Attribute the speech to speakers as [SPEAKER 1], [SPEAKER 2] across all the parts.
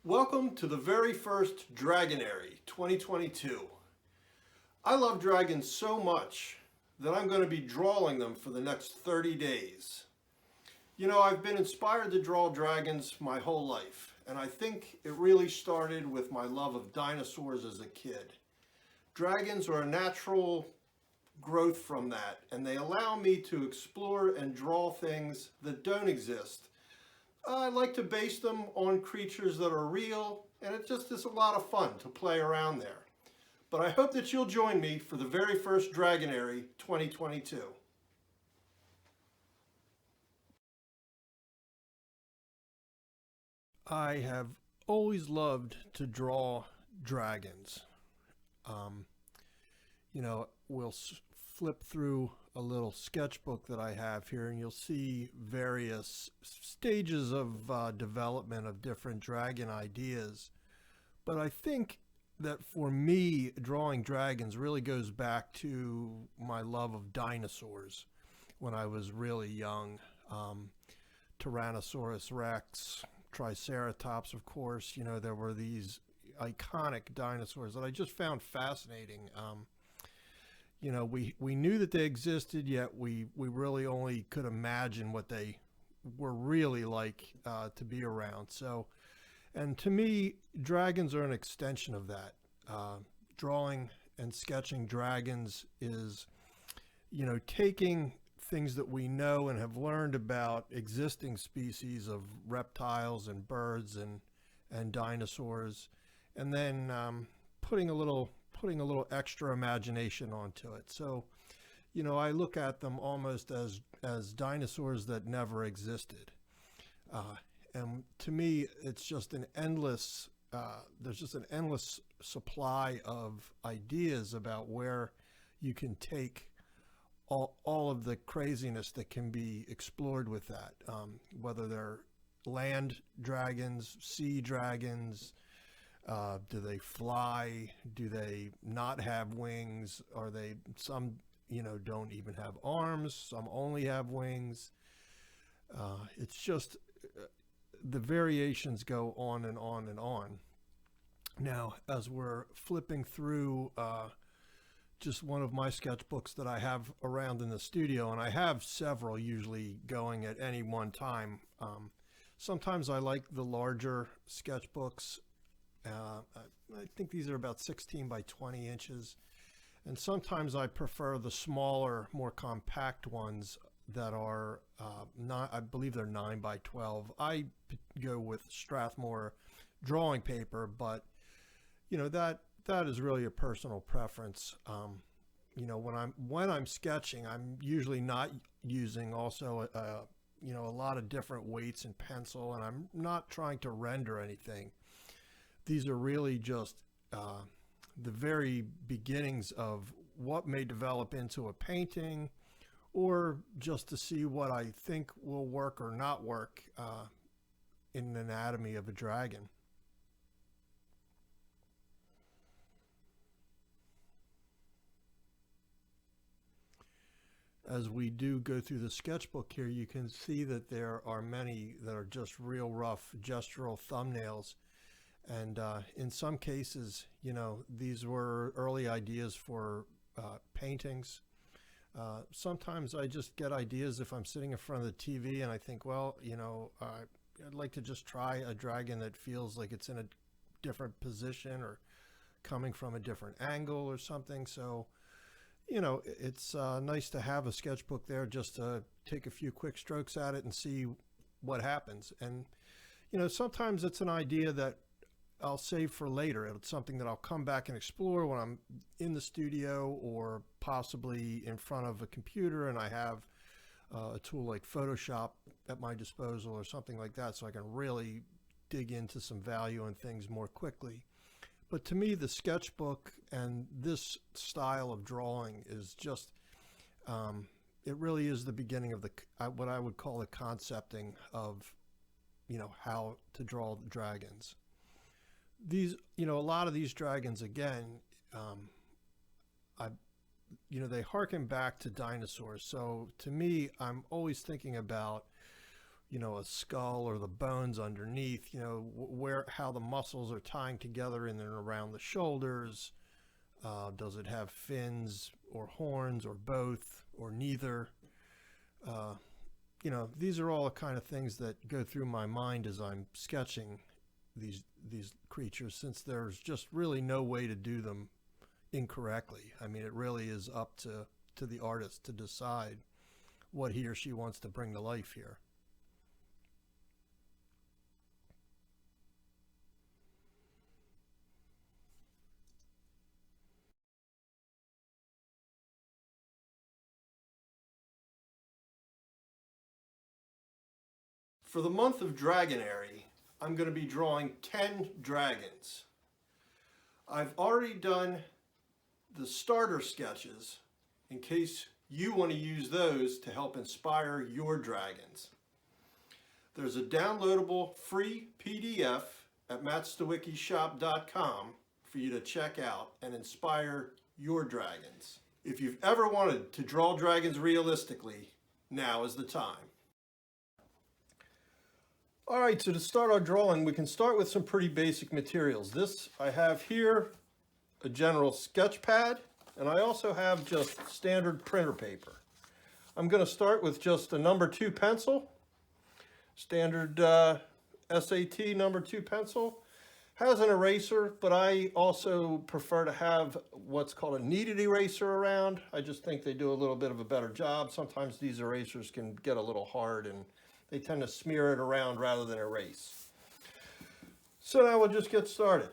[SPEAKER 1] Welcome to the very first Dragonary 2022. I love dragons so much that I'm going to be drawing them for the next 30 days. You know, I've been inspired to draw dragons my whole life, and I think it really started with my love of dinosaurs as a kid. Dragons are a natural growth from that, and they allow me to explore and draw things that don't exist. I like to base them on creatures that are real, and it just is a lot of fun to play around there. But I hope that you'll join me for the very first Dragonary 2022. I have always loved to draw dragons. Um, we'll flip through a little sketchbook that I have here, and you'll see various stages of development of different dragon ideas. But I think that for me, drawing dragons really goes back to my love of dinosaurs when I was really young. Um, Tyrannosaurus Rex, Triceratops, of course. You know, there were these iconic dinosaurs that I just found fascinating. We knew that they existed, yet we really only could imagine what they were really like to be around. So, and to me, dragons are an extension of that. Drawing and sketching dragons is, taking things that we know and have learned about existing species of reptiles and birds and dinosaurs, and then putting a little extra imagination onto it. So, I look at them almost as dinosaurs that never existed. And to me, it's just an endless. There's just an endless supply of ideas about where you can take all of the craziness that can be explored with that, whether they're land dragons, sea dragons, do they fly? Do they not have wings? Are they some, don't even have arms? Some only have wings. It's just the variations go on and on and on. Now, as we're flipping through just one of my sketchbooks that I have around in the studio, and I have several usually going at any one time. Sometimes I like the larger sketchbooks. I think these are about 16 by 20 inches. And sometimes I prefer the smaller, more compact ones that are, I believe they're 9 by 12. I go with Strathmore drawing paper, but that is really a personal preference. When I'm sketching, I'm usually not using also a lot of different weights and pencil, and I'm not trying to render anything. These are really just the very beginnings of what may develop into a painting, or just to see what I think will work or not work in an anatomy of a dragon. As we do go through the sketchbook here, you can see that there are many that are just real rough gestural thumbnails. And in some cases, these were early ideas for paintings. Sometimes I just get ideas if I'm sitting in front of the TV and I think, well, I'd like to just try a dragon that feels like it's in a different position or coming from a different angle or something. So, it's nice to have a sketchbook there just to take a few quick strokes at it and see what happens. And, sometimes it's an idea that I'll save for later. It's something that I'll come back and explore when I'm in the studio or possibly in front of a computer and I have a tool like Photoshop at my disposal or something like that, so I can really dig into some value and things more quickly. But to me, the sketchbook and this style of drawing is just, it really is the beginning of what I would call the concepting of, how to draw the dragons. These, a lot of these dragons, again, I, they harken back to dinosaurs. So to me, I'm always thinking about, a skull or the bones underneath, how the muscles are tying together in and around the shoulders. Does it have fins or horns or both or neither? These are all the kind of things that go through my mind as I'm sketching these creatures, since there's just really no way to do them incorrectly. I mean, it really is up to the artist to decide what he or she wants to bring to life here. For the month of Dragonary, I'm going to be drawing 10 dragons. I've already done the starter sketches in case you want to use those to help inspire your dragons. There's a downloadable free PDF at mattstawickyshop.com for you to check out and inspire your dragons. If you've ever wanted to draw dragons realistically, now is the time. All right, so to start our drawing, we can start with some pretty basic materials. This I have here, a general sketch pad, and I also have just standard printer paper. I'm going to start with just a number 2 pencil, standard SAT number 2 pencil. Has an eraser, but I also prefer to have what's called a kneaded eraser around. I just think they do a little bit of a better job. Sometimes these erasers can get a little hard and they tend to smear it around rather than erase. So now we'll just get started.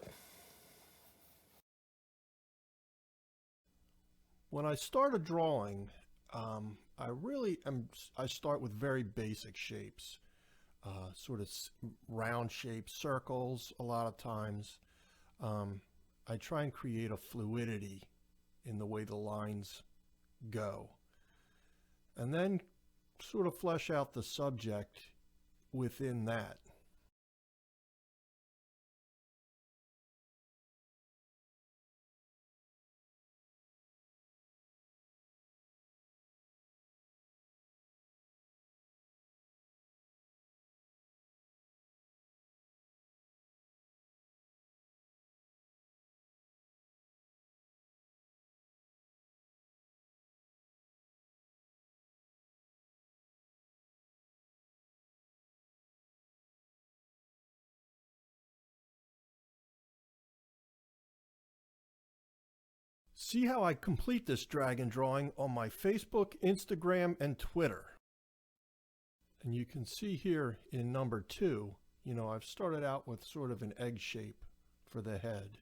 [SPEAKER 1] When I start a drawing, I start with very basic shapes, sort of round shapes, circles a lot of times. I try and create a fluidity in the way the lines go. And then sort of flesh out the subject within that. See how I complete this dragon drawing on my Facebook, Instagram, and Twitter. And you can see here in number 2, I've started out with sort of an egg shape for the head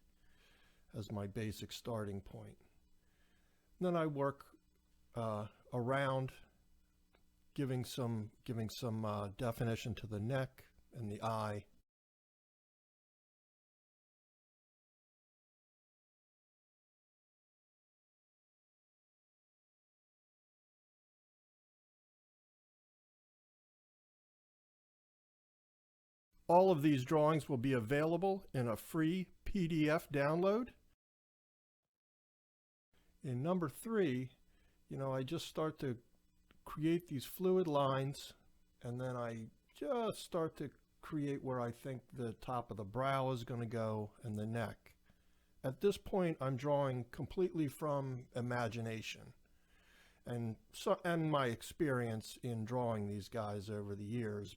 [SPEAKER 1] as my basic starting point. And then I work around, giving some definition to the neck and the eye. All of these drawings will be available in a free PDF download. In number 3, I just start to create these fluid lines, and then I just start to create where I think the top of the brow is going to go and the neck. At this point, I'm drawing completely from imagination and my experience in drawing these guys over the years,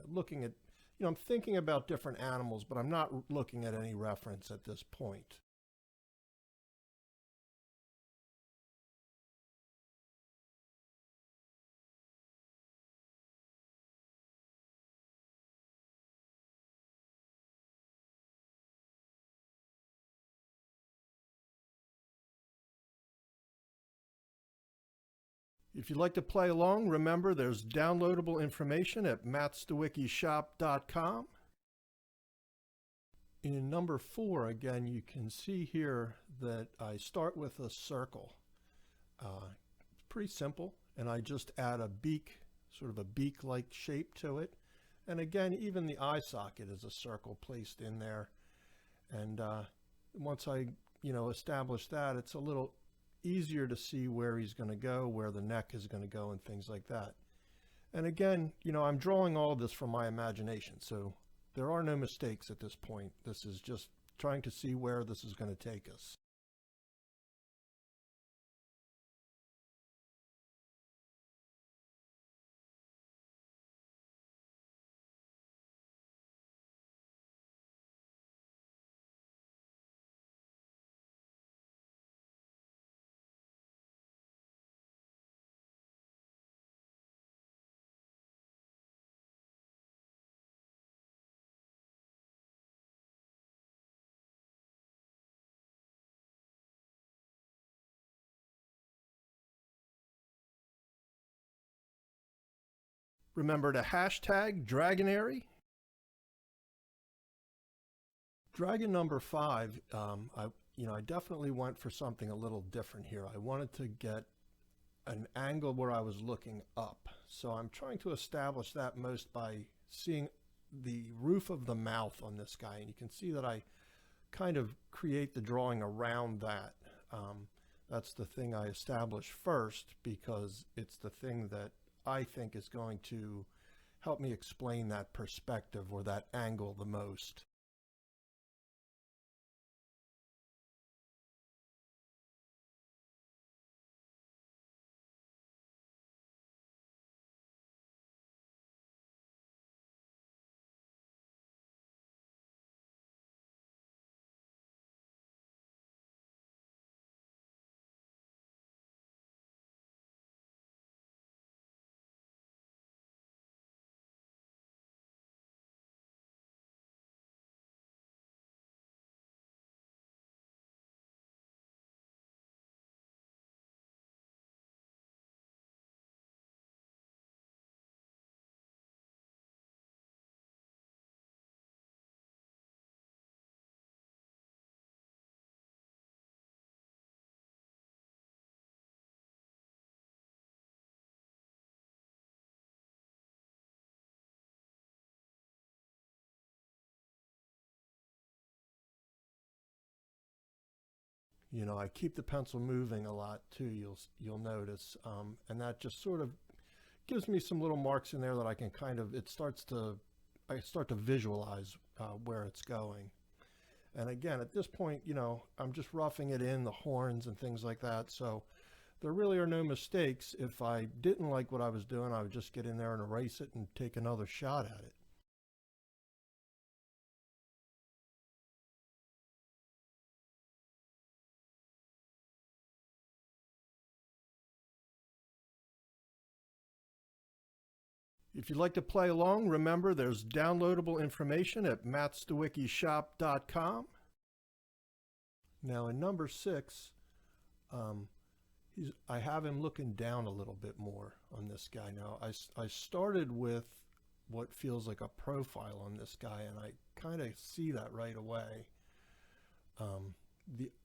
[SPEAKER 1] looking at I'm thinking about different animals, but I'm not looking at any reference at this point. If you'd like to play along, remember there's downloadable information at mattstawickyshop.com. In number 4, again, you can see here that I start with a circle. Pretty simple, and I just add a beak, sort of a beak-like shape to it. And again, even the eye socket is a circle placed in there. And once I, establish that, it's a little easier to see where he's going to go, where the neck is going to go, and things like that. And again, I'm drawing all of this from my imagination, so there are no mistakes at this point. This is just trying to see where this is going to take us. Remember to hashtag Dragonary. Dragon number 5, I definitely went for something a little different here. I wanted to get an angle where I was looking up. So I'm trying to establish that most by seeing the roof of the mouth on this guy. And you can see that I kind of create the drawing around that. That's the thing I establish first because it's the thing that I think is going to help me explain that perspective or that angle the most. I keep the pencil moving a lot too. You'll notice, and that just sort of gives me some little marks in there that I can I start to visualize where it's going. And again, at this point, I'm just roughing it in, the horns and things like that. So there really are no mistakes. If I didn't like what I was doing, I would just get in there and erase it and take another shot at it. If you'd like to play along, remember there's downloadable information at mattstawickyshop.com. Now in number 6, I have him looking down a little bit more on this guy. Now I started with what feels like a profile on this guy, and I kind of see that right away.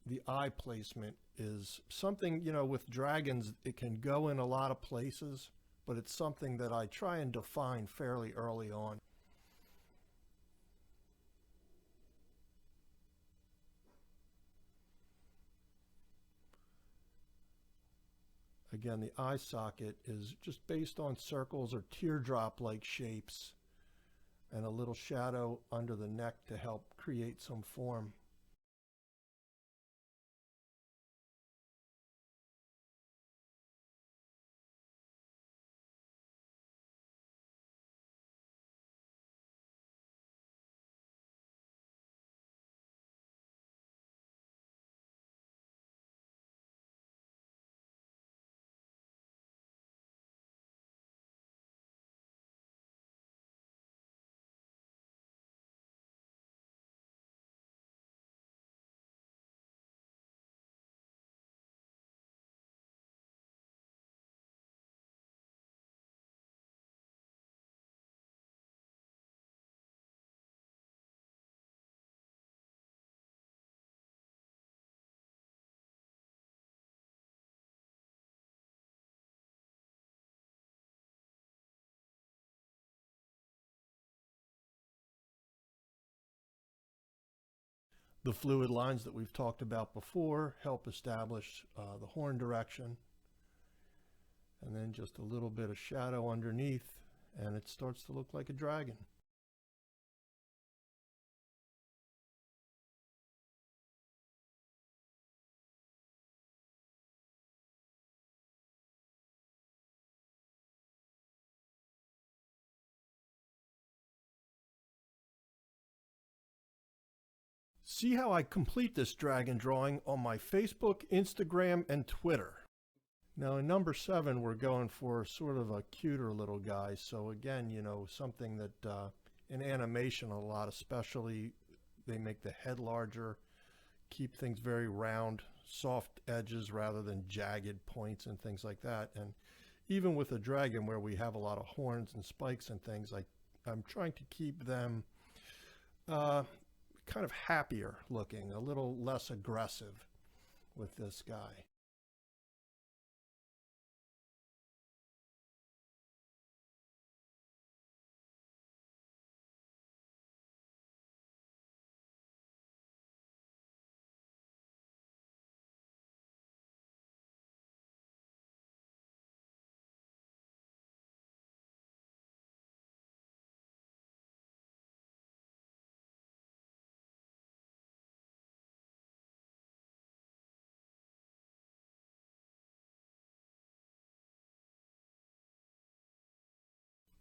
[SPEAKER 1] The eye placement is something, with dragons, it can go in a lot of places, but it's something that I try and define fairly early on. Again, the eye socket is just based on circles or teardrop-like shapes and a little shadow under the neck to help create some form. The fluid lines that we've talked about before help establish the horn direction. and then just a little bit of shadow underneath, and it starts to look like a dragon. See how I complete this dragon drawing on my Facebook, Instagram, and Twitter. Now in number 7, we're going for sort of a cuter little guy. So again, you know, something that in animation a lot, especially, they make the head larger, keep things very round, soft edges rather than jagged points and things like that. And even with a dragon where we have a lot of horns and spikes and things, I'm trying to keep them kind of happier looking, a little less aggressive with this guy.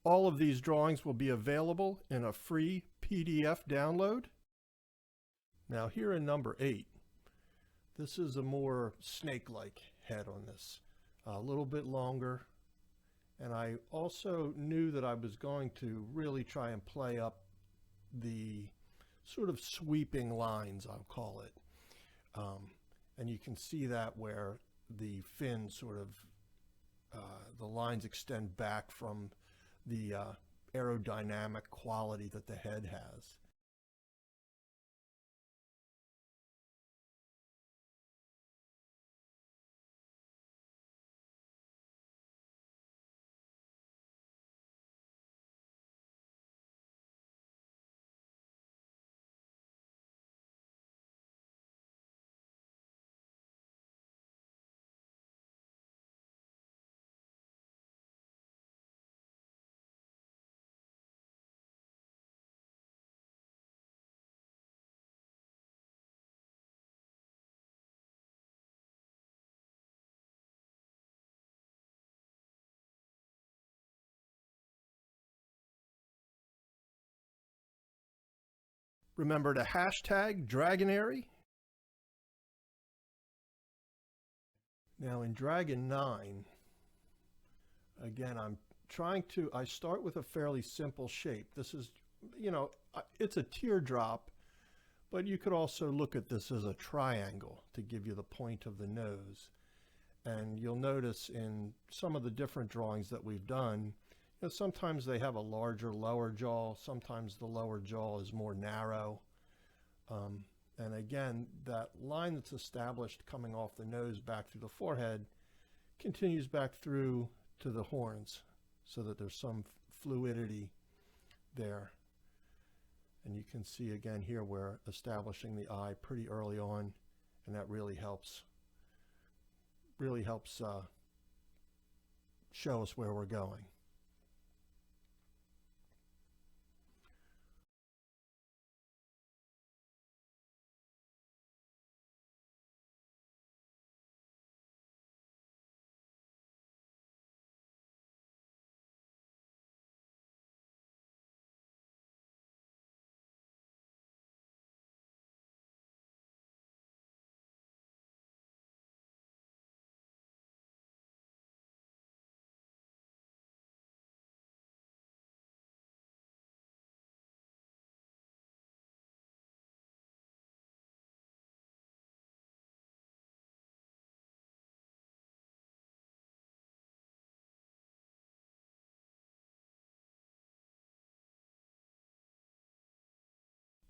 [SPEAKER 1] All of these drawings will be available in a free PDF download. Now here in number 8, this is a more snake-like head on this, a little bit longer. And I also knew that I was going to really try and play up the sort of sweeping lines, I'll call it. And you can see that where the fin sort of, the lines extend back from the aerodynamic quality that the head has. Remember to hashtag Dragonary. Now in Dragon 9, again, I start with a fairly simple shape. This is, you know, it's a teardrop, but you could also look at this as a triangle to give you the point of the nose. And you'll notice in some of the different drawings that we've done, you know, sometimes they have a larger lower jaw, sometimes the lower jaw is more narrow. And again, that line that's established coming off the nose back through the forehead continues back through to the horns so that there's some fluidity there. And you can see again here we're establishing the eye pretty early on, and that really helps show us where we're going.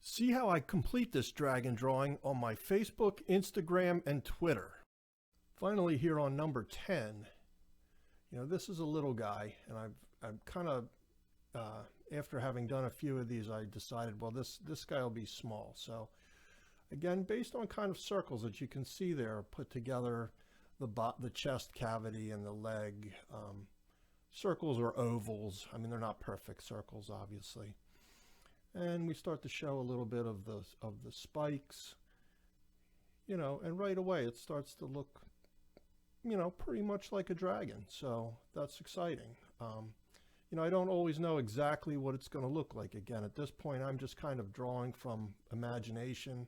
[SPEAKER 1] See how I complete this dragon drawing on my Facebook, Instagram, and Twitter. Finally, here on number 10, you know, this is a little guy, and I'm kind of, after having done a few of these, I decided, well, this guy will be small. So again, based on kind of circles that you can see there put together, the chest cavity and the leg. Circles or ovals. I mean, they're not perfect circles, obviously. And we start to show a little bit of the spikes, you know, and right away it starts to look, you know, pretty much like a dragon. So that's exciting. You know, I don't always know exactly what it's going to look like. Again, at this point, I'm just kind of drawing from imagination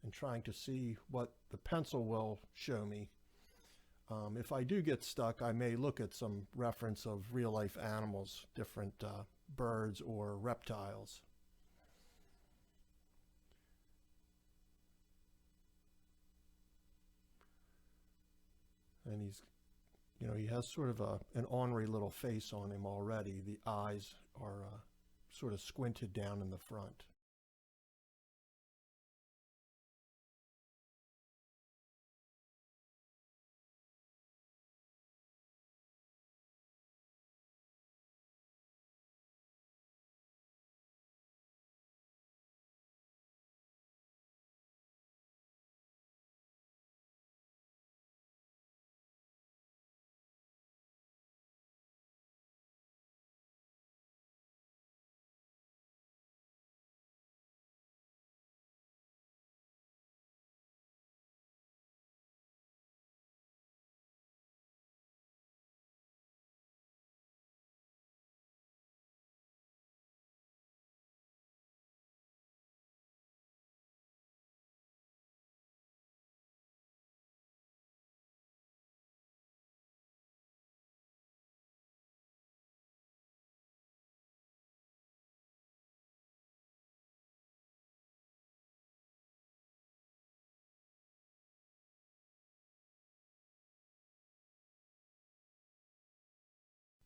[SPEAKER 1] and trying to see what the pencil will show me. If I do get stuck, I may look at some reference of real-life animals, different birds or reptiles. And he's, you know, he has sort of an ornery little face on him already. The eyes are sort of squinted down in the front.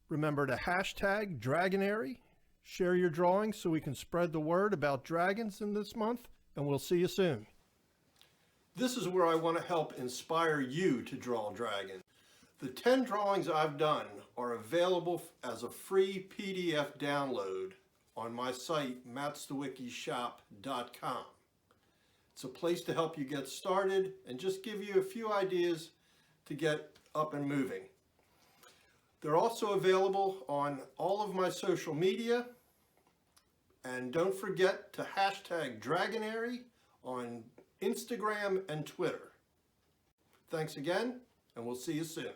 [SPEAKER 1] Remember to hashtag Dragonary, share your drawings so we can spread the word about dragons in this month, and we'll see you soon. This is where I want to help inspire you to draw dragons. The 10 drawings I've done are available as a free PDF download on my site, mattstawickyshop.com. It's a place to help you get started and just give you a few ideas to get up and moving. They're also available on all of my social media. And don't forget to hashtag Dragonary on Instagram and Twitter. Thanks again, and we'll see you soon.